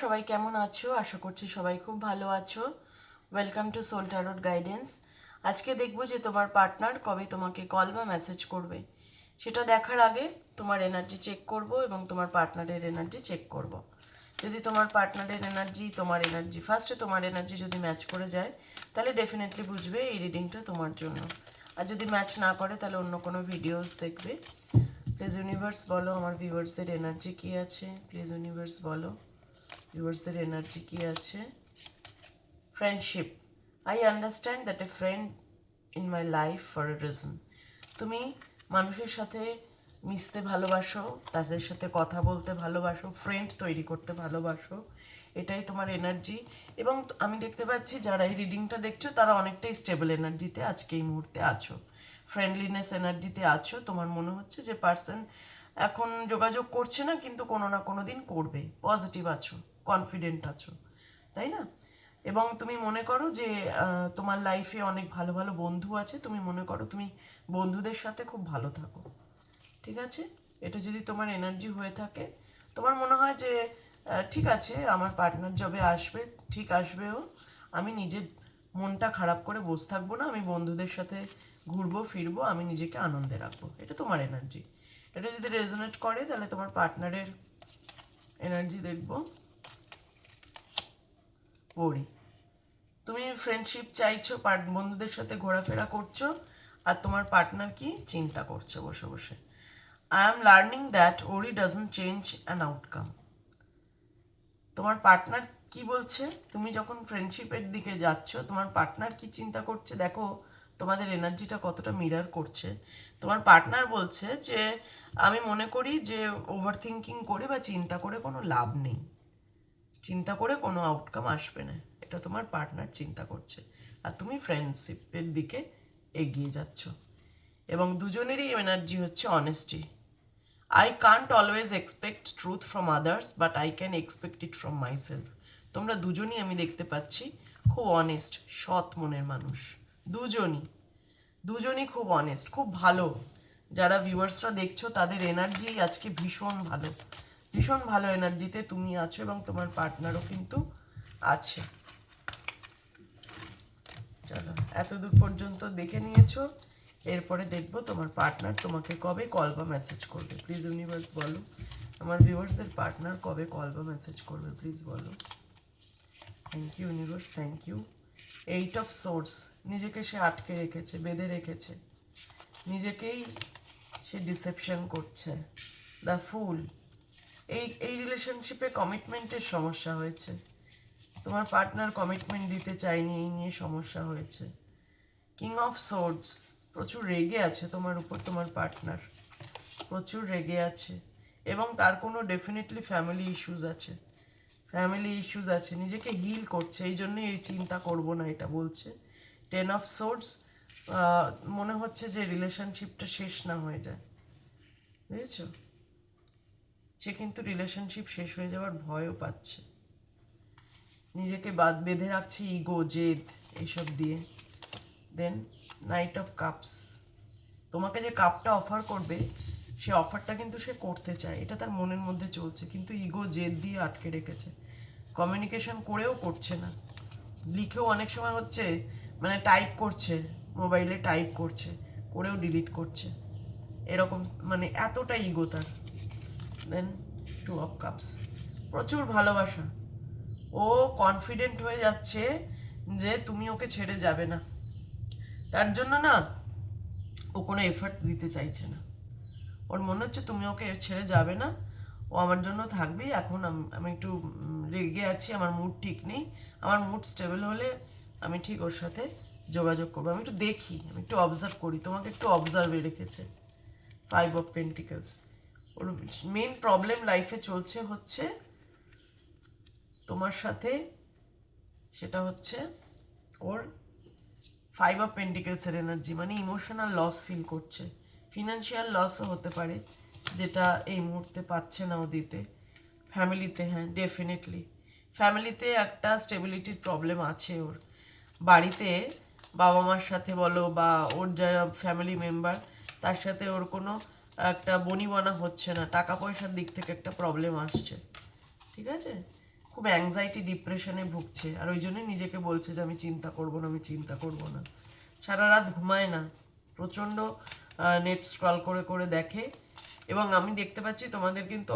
সবাই কেমন আছো? আশা করছি সবাই খুব ভালো আছো। Welcome to soul tarot guidance. আজকে দেখব যে তোমার পার্টনার কবে তোমাকে কল বা মেসেজ করবে। সেটা দেখার আগে তোমার এনার্জি চেক করব এবং তোমার পার্টনারের এনার্জি চেক করব। যদি তোমার পার্টনারের এনার্জি তোমার এনার্জি ফার্স্টে তোমার এনার্জি যদি ম্যাচ করে যায় তাহলে ডেফিনেটলি বুঝবে এই রিডিংটা তোমার জন্য। আর যদি ম্যাচ না করে তাহলে অন্য কোনো ভিডিওস দেখবে। প্লিজ ইউনিভার্স বলো আমার ভিউয়ার্সদের এনার্জি কী আছে। প্লিজ ইউনিভার্স বলো ভিউয়ার্সদের এনার্জি কী আছে। Friendship, I understand that a friend in my life for a reason. তুমি মানুষের সাথে মিশতে ভালোবাসো, তাদের সাথে কথা বলতে ভালোবাসো, ফ্রেন্ড তৈরি করতে ভালোবাসো, এটাই তোমার এনার্জি। এবং আমি দেখতে পাচ্ছি যারা এই রিডিংটা দেখছো তারা অনেকটাই স্টেবল এনার্জিতে আজকে এই মুহূর্তে আছো, ফ্রেন্ডলিনেস এনার্জিতে আছো। তোমার মনে হচ্ছে যে পার্সন এখন যোগাযোগ করছে না কিন্তু কোনো না কোনো দিন করবে, পজিটিভ আছো, কনফিডেন্ট আছো, তাই না? এবং তুমি মনে করো যে তোমার লাইফে অনেক ভালো ভালো বন্ধু আছে, তুমি মনে করো তুমি বন্ধুদের সাথে খুব ভালো থাকো, ঠিক আছে? এটা যদি তোমার এনার্জি হয়ে থাকে, তোমার মনে হয় যে ঠিক আছে আমার পার্টনার যবে আসবে ঠিক আসবেও, আমি নিজের মনটা খারাপ করে বসে থাকবো না, আমি বন্ধুদের সাথে ঘুরবো ফিরবো, আমি নিজেকে আনন্দে রাখবো, এটা তোমার এনার্জি। এটা যদি রেজোনেট করে তাহলে তোমার পার্টনারের এনার্জি দেখবো। পড়ি, তুমি ফ্রেন্ডশিপ চাইছো, বন্ধুদের সাথে ঘোরাফেরা করছো, আর তোমার পার্টনার কি চিন্তা করছে বসে বসে। আই এম লার্নিং দ্যাট ওরি ডাজন্ট চেঞ্জ অ্যান আউটকাম। তোমার পার্টনার কি বলছে, তুমি যখন ফ্রেন্ডশিপের দিকে যাচ্ছ তোমার পার্টনার কি চিন্তা করছে, দেখো তোমাদের এনার্জিটা কতটা মিরার করছে। তোমার পার্টনার বলছে যে আমি মনে করি যে ওভার থিঙ্কিং করে বা চিন্তা করে কোনো লাভ নেই, চিন্তা করে কোনো আউটকাম আসবে না, এটা তোমার পার্টনার চিন্তা করছে। আর তুমি ফ্রেন্ডশিপের দিকে এগিয়ে যাচ্ছ। এবং দুজনেরই এনার্জি হচ্ছে honesty. I can't always expect truth from others but I can expect it from my self. তোমরা দুজনই আমি দেখতে পাচ্ছি খুব অনেস্ট, সৎ মনের মানুষ। দুজনই দুজনই খুব অনেস্ট, খুব ভালো। যারা ভিউয়ার্সরা দেখছো তাদের এনার্জি আজকে ভীষণ ভালো, ভীষণ ভালো এনার্জিতে তুমি আছো এবং তোমার পার্টনারও কিন্তু আছে। চলো এত দূর পর্যন্ত দেখে নিয়েছো, এরপরে দেখবো তোমার পার্টনার তোমাকে কবে কল বা মেসেজ করবে। প্লিজ ইউনিভার্স বলো আমার ভিউয়ার্সদের পার্টনার কবে কল বা মেসেজ করবে, প্লিজ বলো। Thank you universe, thank you. 8 of swords, নিজেকে সে আটকে রেখেছে, বেঁধে রেখেছে, নিজেকেই সে ডিসেপশন করছে। দ্য ফুল, এই এই রিলেশনশিপে কমিটমেন্টের সমস্যা হয়েছে, তোমার পার্টনার কমিটমেন্ট দিতে চায়নি, এই নিয়ে সমস্যা হয়েছে। কিং অফ সোর্ডস, প্রচুর রেগে আছে তোমার উপর তোমার পার্টনার, প্রচুর রেগে আছে এবং তার কোনো ডেফিনেটলি ফ্যামিলি ইস্যুস আছে, ফ্যামিলি ইস্যুস আছে, নিজেকে হিল করছে, এই জন্যই এই চিন্তা করবো না এটা বলছে। 10 অফ সোর্ডস, মনে হচ্ছে যে রিলেশনশিপটা শেষ না হয়ে যায়, বুঝেছ? সে কিন্তু রিলেশনশিপ শেষ হয়ে যাওয়ার ভয়ও পাচ্ছে, নিজেকে বেঁধে রাখছে ইগো, জেদ, এইসব দিয়ে। দেন 9 অফ কাপস, তোমাকে যে কাপটা অফার করবে সে অফারটা কিন্তু সে করতে চায়, এটা তার মনের মধ্যে চলছে, কিন্তু ইগো জেদ দিয়ে আটকে রেখেছে, কমিউনিকেশন করেও করছে না, লিখেও অনেক সময় হচ্ছে মানে টাইপ করছে, মোবাইলে টাইপ করছে, করেও ডিলিট করছে, এরকম মানে এতটা ইগো তার। দেন 2 অফ কাপস, প্রচুর ভালোবাসা, ও কনফিডেন্ট হয়ে যাচ্ছে যে তুমি ওকে ছেড়ে যাবে না, তার জন্য না ও কোনো এফর্ট দিতে চাইছে না, ওর মনে হচ্ছে তুমি ওকে ছেড়ে যাবে না, ও আমার জন্য থাকবেই। এখন আমি একটু রেগে আছি, আমার মুড ঠিক নেই, আমার মুড স্টেবল হলে আমি ঠিক ওর সাথে যোগাযোগ করবো, আমি একটু দেখি, আমি একটু অবজার্ভ করি, তোমাকে একটু অবজার্ভে রেখেছে। 5 অফ পেন্টিকলস, ওর মেন প্রবলেম লাইফে চলছে হচ্ছে তোমার সাথে, সেটা হচ্ছে ওর 5 অফ পেন্টিকলসের এনার্জি, মানে ইমোশনাল লস ফিল করছে, ফিনান্সিয়াল লসও হতে পারে যেটা এই মুহূর্তে পাচ্ছে না ও দিতে। ফ্যামিলিতে, হ্যাঁ ডেফিনেটলি ফ্যামিলিতে একটা স্টেবিলিটির প্রবলেম আছে ওর, বাড়িতে বাবা মার সাথে বলো বা ওর যারা ফ্যামিলি মেম্বার তার সাথে ওর কোনো একটা বনিবনা হচ্ছে না, টাকা পয়সার দিক থেকে একটা প্রবলেম আসছে, ঠিক আছে? খুব অ্যাংজাইটি ডিপ্রেশনে ভুগছে, আর ওই জন্যই নিজেকে বলছে যে আমি চিন্তা করবো না, আমি চিন্তা করবো না। সারা রাত ঘুমায় না, প্রচণ্ড নেট স্ক্রল করে করে দেখে। এবং আমি দেখতে পাচ্ছি তোমাদের কিন্তু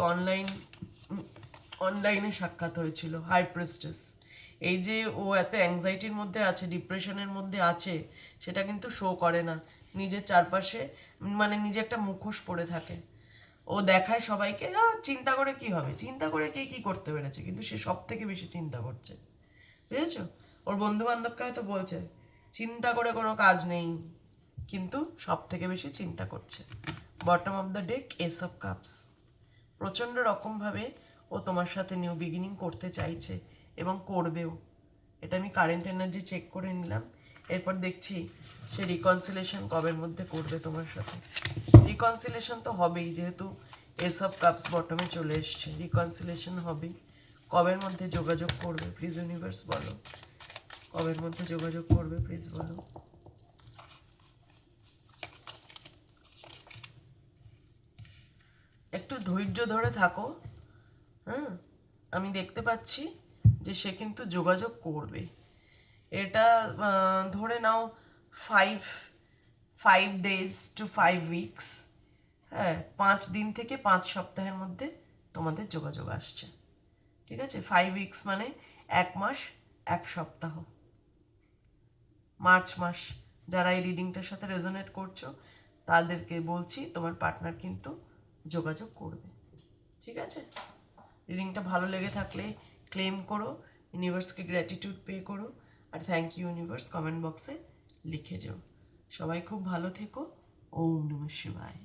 অনলাইনে সাক্ষাৎ হয়েছিল হাই প্রেস্টেস। এই যে ও এত অ্যাংজাইটির মধ্যে আছে, ডিপ্রেশনের মধ্যে আছে, সেটা কিন্তু শো করে না। নিজের চারপাশে মানে নিজে একটা মুখোশ পরে থাকে। ও দেখায় সবাইকে চিন্তা করে কি হবে, চিন্তা করে কে কি করতে পেরেছে, কিন্তু সে সব থেকে বেশি চিন্তা করছে, বুঝেছো? ওর বন্ধু বান্ধবকে হয়তো বলছে চিন্তা করে কোনো কাজ নেই, কিন্তু সব থেকে বেশি চিন্তা করছে। Bottom of the deck, S of cups. প্রচণ্ড রকমভাবে ও তোমার সাথে নিউ বিগিনিং করতে চাইছে এবং করবেও। এটা আমি কারেন্ট এনার্জি চেক করে নিলাম। এরপর দেখছি সে রিকনসিলেশন কবের মধ্যে করবে তোমার সাথে। রিকনসিলেশন তো হবেই, যেহেতু এস অফ কাপস বটমে চলে এসছে, রিকনসিলেশন হবেই। কবের মধ্যে যোগাযোগ করবে প্লিজ ইউনিভার্স বলো, কবের মধ্যে যোগাযোগ করবে প্লিজ বলো। একটু ধৈর্য ধরে থাকো। হ্যাঁ, আমি দেখতে পাচ্ছি যে সে কিন্তু যোগাযোগ করবে। এটা ধরে নাও 5 days to 5 weeks। হ্যাঁ, 5 দিন থেকে 5 সপ্তাহের মধ্যে তোমাদের যোগাযোগ আসছে। ঠিক আছে, 5 weeks মানে 1 মাস 1 সপ্তাহ। মার্চ মাস। যারা এই রিডিংটার সাথে রেজোনেট করছো তাদেরকে বলছি তোমার পার্টনার কিন্তু যোগাযোগ করবে। ঠিক আছে, রিডিংটা ভালো লেগে থাকলে ক্লেম করো, ইউনিভার্সকে গ্র্যাটিটিউড পে করো, আর থ্যাংক ইউ ইউনিভার্স কমেন্ট বক্সে লিখে যাও। সবাই খুব ভালো থেকো। ওম নমঃ শিবায়।